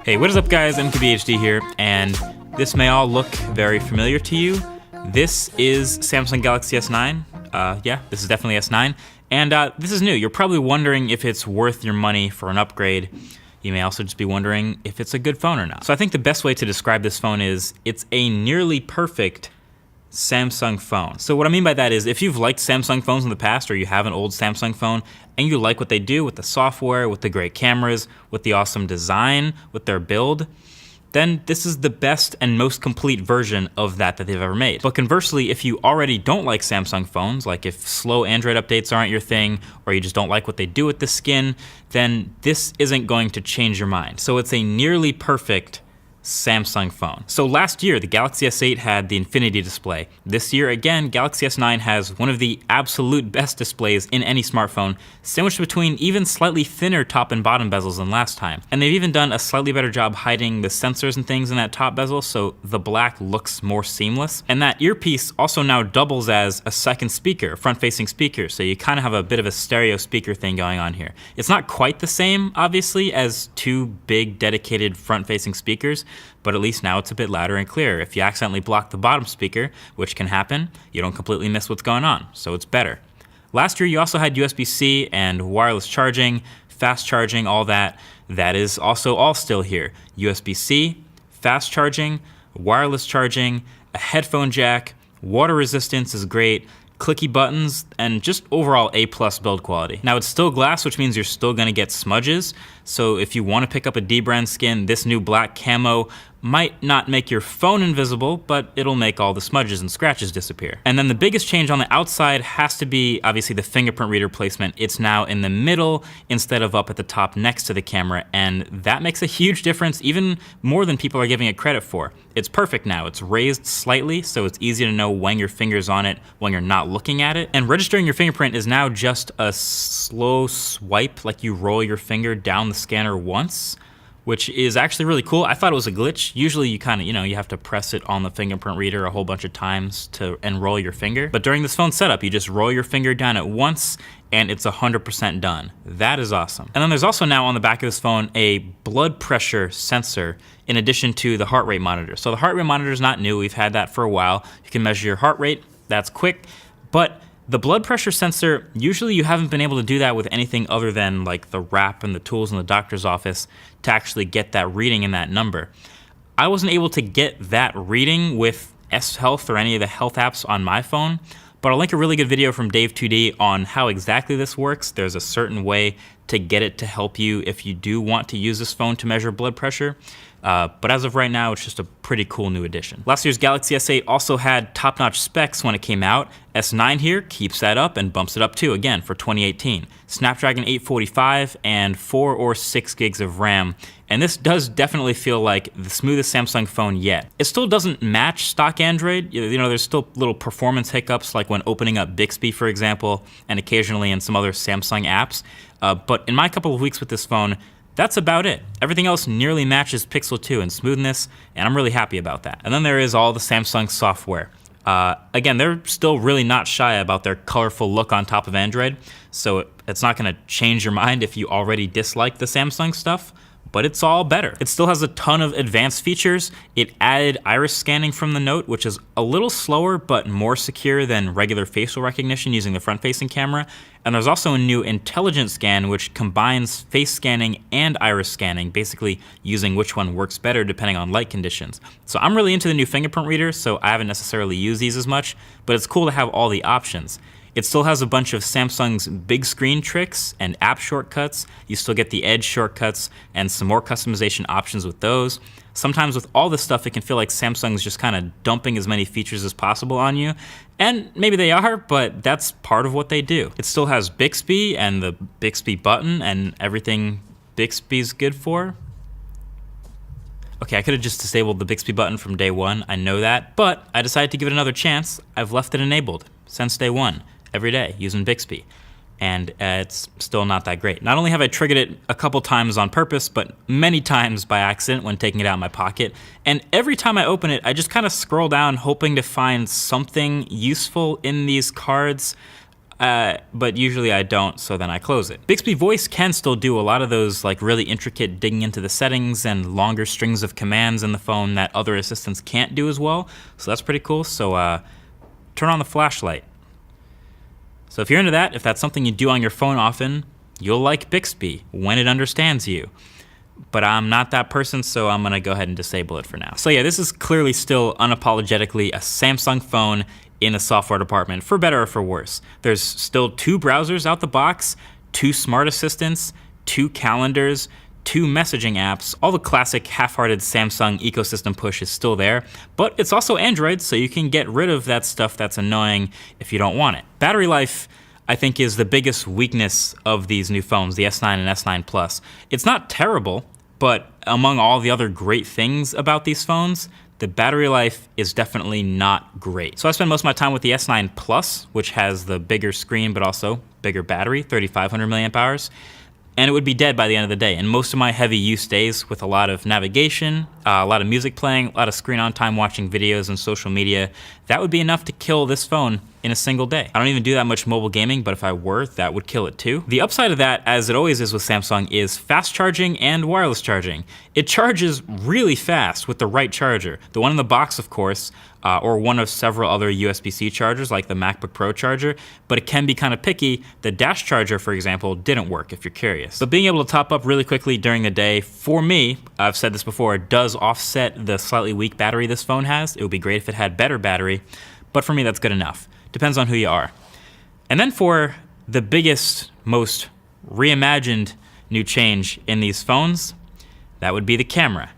Hey, what is up guys, MKBHD here, and this may all look very familiar to you. This is Samsung Galaxy S9. Yeah, this is definitely S9. And this is new. You're probably wondering if it's worth your money for an upgrade. You may also just be wondering if it's a good phone or not. So I think the best way to describe this phone is it's a nearly perfect Samsung phone. So what I mean by that is if you've liked Samsung phones in the past, or you have an old Samsung phone and you like what they do with the software, with the great cameras, with the awesome design, with their build, then this is the best and most complete version of that they've ever made. But conversely, if you already don't like Samsung phones, like if slow Android updates aren't your thing, or you just don't like what they do with the skin, then this isn't going to change your mind. So it's a nearly perfect Samsung phone. So last year, the Galaxy S8 had the Infinity display. This year, again, Galaxy S9 has one of the absolute best displays in any smartphone, sandwiched between even slightly thinner top and bottom bezels than last time. And they've even done a slightly better job hiding the sensors and things in that top bezel, so the black looks more seamless. And that earpiece also now doubles as a second speaker, front-facing speaker, so you kind of have a bit of a stereo speaker thing going on here. It's not quite the same, obviously, as two big dedicated front-facing speakers, but at least now it's a bit louder and clearer. If you accidentally block the bottom speaker, which can happen, you don't completely miss what's going on, so it's better. Last year you also had USB-C and wireless charging, fast charging, all that. That is also all still here. USB-C, fast charging, wireless charging, a headphone jack, water resistance is great, clicky buttons, and just overall A+ build quality. Now it's still glass, which means you're still gonna get smudges, so if you wanna pick up a D-brand skin, this new black camo might not make your phone invisible, but it'll make all the smudges and scratches disappear. And then the biggest change on the outside has to be obviously the fingerprint reader placement. It's now in the middle instead of up at the top next to the camera, and that makes a huge difference, even more than people are giving it credit for. It's perfect now. It's raised slightly, so it's easy to know when your finger's on it, when you're not looking at it. And registering your fingerprint is now just a slow swipe, like you roll your finger down the scanner once, which is actually really cool. I thought it was a glitch. Usually you kind of, you have to press it on the fingerprint reader a whole bunch of times to enroll your finger. But during this phone setup, you just roll your finger down at once and it's 100% done. That is awesome. And then there's also now on the back of this phone a blood pressure sensor in addition to the heart rate monitor. So the heart rate monitor is not new. We've had that for a while. You can measure your heart rate. That's quick. But the blood pressure sensor, usually you haven't been able to do that with anything other than like the wrap and the tools in the doctor's office to actually get that reading in that number. I wasn't able to get that reading with S Health or any of the health apps on my phone, but I'll link a really good video from Dave2D on how exactly this works. There's a certain way to get it to help you if you do want to use this phone to measure blood pressure. But as of right now, it's just a pretty cool new addition. Last year's Galaxy S8 also had top-notch specs when it came out. S9 here keeps that up and bumps it up too, again, for 2018. Snapdragon 845 and 4 or 6 gigs of RAM. And this does definitely feel like the smoothest Samsung phone yet. It still doesn't match stock Android. There's still little performance hiccups, like when opening up Bixby, for example, and occasionally in some other Samsung apps. But in my couple of weeks with this phone, that's about it. Everything else nearly matches Pixel 2 in smoothness, and I'm really happy about that. And then there is all the Samsung software. Again, they're still really not shy about their colorful look on top of Android, so it's not gonna change your mind if you already dislike the Samsung stuff, but it's all better. It still has a ton of advanced features. It added iris scanning from the Note, which is a little slower but more secure than regular facial recognition using the front-facing camera. And there's also a new intelligent scan which combines face scanning and iris scanning, basically using which one works better depending on light conditions. So I'm really into the new fingerprint reader, so I haven't necessarily used these as much, but it's cool to have all the options. It still has a bunch of Samsung's big screen tricks and app shortcuts. You still get the Edge shortcuts and some more customization options with those. Sometimes with all this stuff, it can feel like Samsung's just kind of dumping as many features as possible on you. And maybe they are, but that's part of what they do. It still has Bixby and the Bixby button and everything Bixby's good for. Okay, I could have just disabled the Bixby button from day one, I know that, but I decided to give it another chance. I've left it enabled since day one, every day, using Bixby. and it's still not that great. Not only have I triggered it a couple times on purpose, but many times by accident when taking it out of my pocket. And every time I open it, I just kind of scroll down hoping to find something useful in these cards. But usually I don't, so then I close it. Bixby Voice can still do a lot of those like really intricate digging into the settings and longer strings of commands in the phone that other assistants can't do as well. So that's pretty cool. So turn on the flashlight. So if you're into that, if that's something you do on your phone often, you'll like Bixby when it understands you. But I'm not that person, so I'm gonna go ahead and disable it for now. So yeah, this is clearly still unapologetically a Samsung phone in the software department, for better or for worse. There's still 2 browsers out the box, 2 smart assistants, 2 calendars, 2 messaging apps. All the classic half-hearted Samsung ecosystem push is still there, but it's also Android, so you can get rid of that stuff that's annoying if you don't want it. Battery life, I think, is the biggest weakness of these new phones, the S9 and S9 Plus. It's not terrible, but among all the other great things about these phones, the battery life is definitely not great. So I spend most of my time with the S9 Plus, which has the bigger screen, but also bigger battery, 3,500 milliamp hours. And it would be dead by the end of the day. And most of my heavy use days with a lot of navigation, a lot of music playing, a lot of screen on time watching videos and social media, that would be enough to kill this phone in a single day. I don't even do that much mobile gaming, but if I were, that would kill it too. The upside of that, as it always is with Samsung, is fast charging and wireless charging. It charges really fast with the right charger. The one in the box, of course, or one of several other USB-C chargers like the MacBook Pro charger, but it can be kind of picky. The dash charger, for example, didn't work if you're curious. But being able to top up really quickly during the day, for me, I've said this before, does offset the slightly weak battery this phone has. It would be great if it had better battery, but for me that's good enough. Depends on who you are. And then for the biggest, most reimagined new change in these phones, that would be the camera.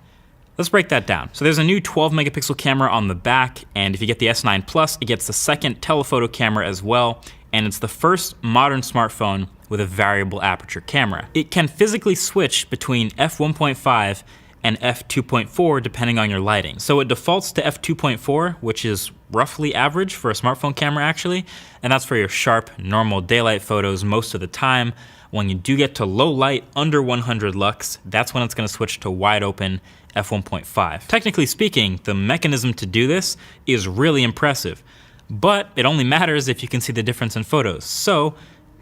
Let's break that down. So there's a new 12 megapixel camera on the back, and if you get the S9 Plus, it gets the second telephoto camera as well, and it's the first modern smartphone with a variable aperture camera. It can physically switch between f1.5 and f2.4 depending on your lighting. So it defaults to f2.4, which is roughly average for a smartphone camera actually, and that's for your sharp, normal daylight photos most of the time. When you do get to low light, under 100 lux, that's when it's gonna switch to wide open f1.5. Technically speaking, the mechanism to do this is really impressive, but it only matters if you can see the difference in photos. So,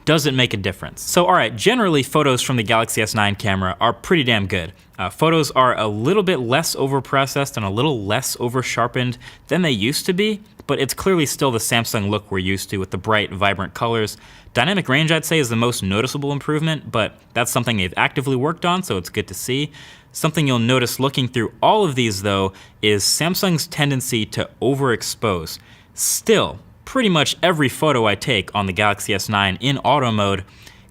does it make a difference? So all right, generally photos from the Galaxy S9 camera are pretty damn good. Photos are a little bit less overprocessed and a little less over-sharpened than they used to be, but it's clearly still the Samsung look we're used to with the bright, vibrant colors. Dynamic range, I'd say, is the most noticeable improvement, but that's something they've actively worked on, so it's good to see. Something you'll notice looking through all of these, though, is Samsung's tendency to overexpose. Still, pretty much every photo I take on the Galaxy S9 in auto mode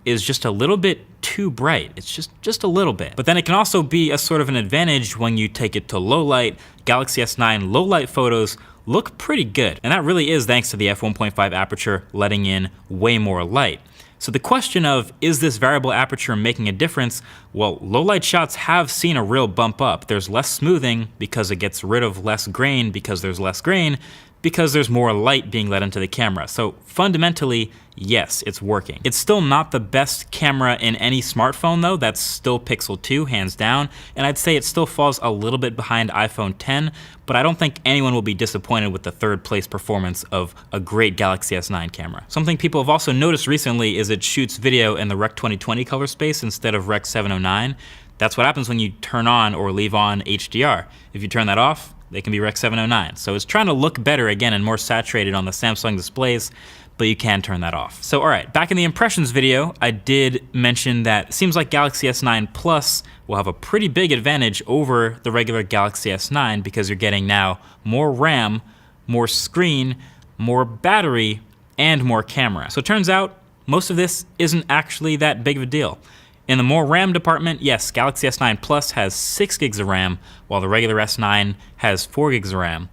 is just a little bit too bright. It's just a little bit. But then it can also be a sort of an advantage when you take it to low light. Galaxy S9 low light photos look pretty good. And that really is thanks to the f1.5 aperture letting in way more light. So the question of, is this variable aperture making a difference? Well, low light shots have seen a real bump up. There's less smoothing because it gets rid of less grain, because there's less grain, because there's more light being let into the camera. So fundamentally, yes, it's working. It's still not the best camera in any smartphone though. That's still Pixel 2, hands down. And I'd say it still falls a little bit behind iPhone 10, but I don't think anyone will be disappointed with the third place performance of a great Galaxy S9 camera. Something people have also noticed recently is it shoots video in the Rec 2020 color space instead of Rec 709. That's what happens when you turn on or leave on HDR. If you turn that off, they can be Rec 709. So it's trying to look better again and more saturated on the Samsung displays, but you can turn that off. So all right, back in the impressions video, I did mention that it seems like Galaxy S9 Plus will have a pretty big advantage over the regular Galaxy S9 because you're getting now more RAM, more screen, more battery, and more camera. So it turns out most of this isn't actually that big of a deal. In the more RAM department, yes, Galaxy S9 Plus has 6 gigs of RAM, while the regular S9 has 4 gigs of RAM.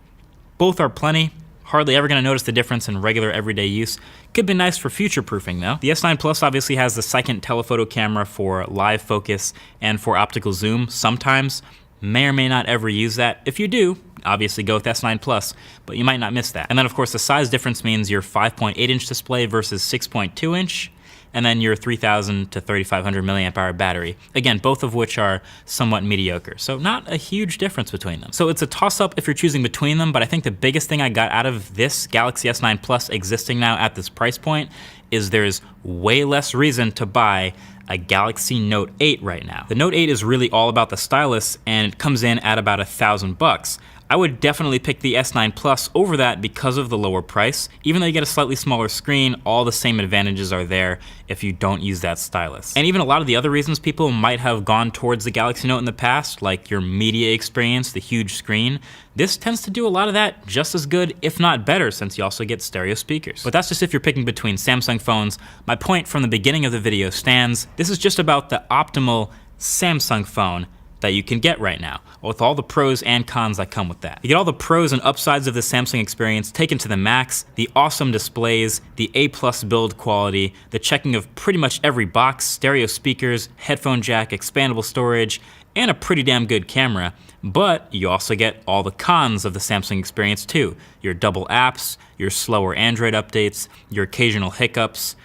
Both are plenty. Hardly ever going to notice the difference in regular everyday use. Could be nice for future proofing though. The S9 Plus obviously has the second telephoto camera for live focus and for optical zoom sometimes. May or may not ever use that. If you do, obviously go with S9 Plus, but you might not miss that. And then of course the size difference means your 5.8 inch display versus 6.2 inch. and then your 3,000 to 3,500 milliamp hour battery. Again, both of which are somewhat mediocre. So not a huge difference between them. So it's a toss-up if you're choosing between them, but I think the biggest thing I got out of this Galaxy S9 Plus existing now at this price point is there's way less reason to buy a Galaxy Note 8 right now. The Note 8 is really all about the stylus, and it comes in at about $1,000. I would definitely pick the S9 Plus over that because of the lower price. Even though you get a slightly smaller screen, all the same advantages are there if you don't use that stylus. And even a lot of the other reasons people might have gone towards the Galaxy Note in the past, like your media experience, the huge screen, this tends to do a lot of that just as good, if not better, since you also get stereo speakers. But that's just if you're picking between Samsung phones. My point from the beginning of the video stands. This is just about the optimal Samsung phone that you can get right now, with all the pros and cons that come with that. You get all the pros and upsides of the Samsung experience taken to the max, the awesome displays, the A+ build quality, the checking of pretty much every box, stereo speakers, headphone jack, expandable storage, and a pretty damn good camera. But you also get all the cons of the Samsung experience too. Your double apps, your slower Android updates, your occasional hiccups,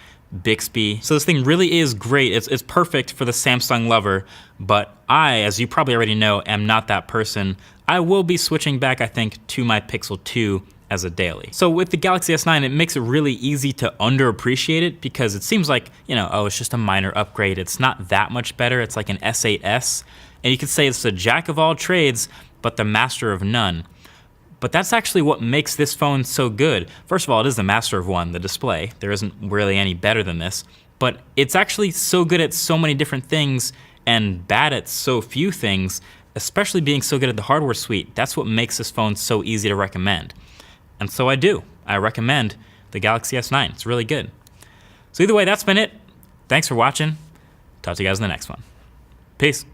Bixby. So this thing really is great. It's perfect for the Samsung lover, but I, as you probably already know, am not that person. I will be switching back, I think, to my Pixel 2 as a daily. So with the Galaxy S9, it makes it really easy to underappreciate it because it seems like, you know, oh, it's just a minor upgrade. It's not that much better. It's like an S8s. And you could say it's the jack of all trades, but the master of none. But that's actually what makes this phone so good. First of all, it is the master of one, the display. There isn't really any better than this. But it's actually so good at so many different things and bad at so few things, especially being so good at the hardware suite. That's what makes this phone so easy to recommend. And so I do. I recommend the Galaxy S9. It's really good. So either way, that's been it. Thanks for watching. Talk to you guys in the next one. Peace.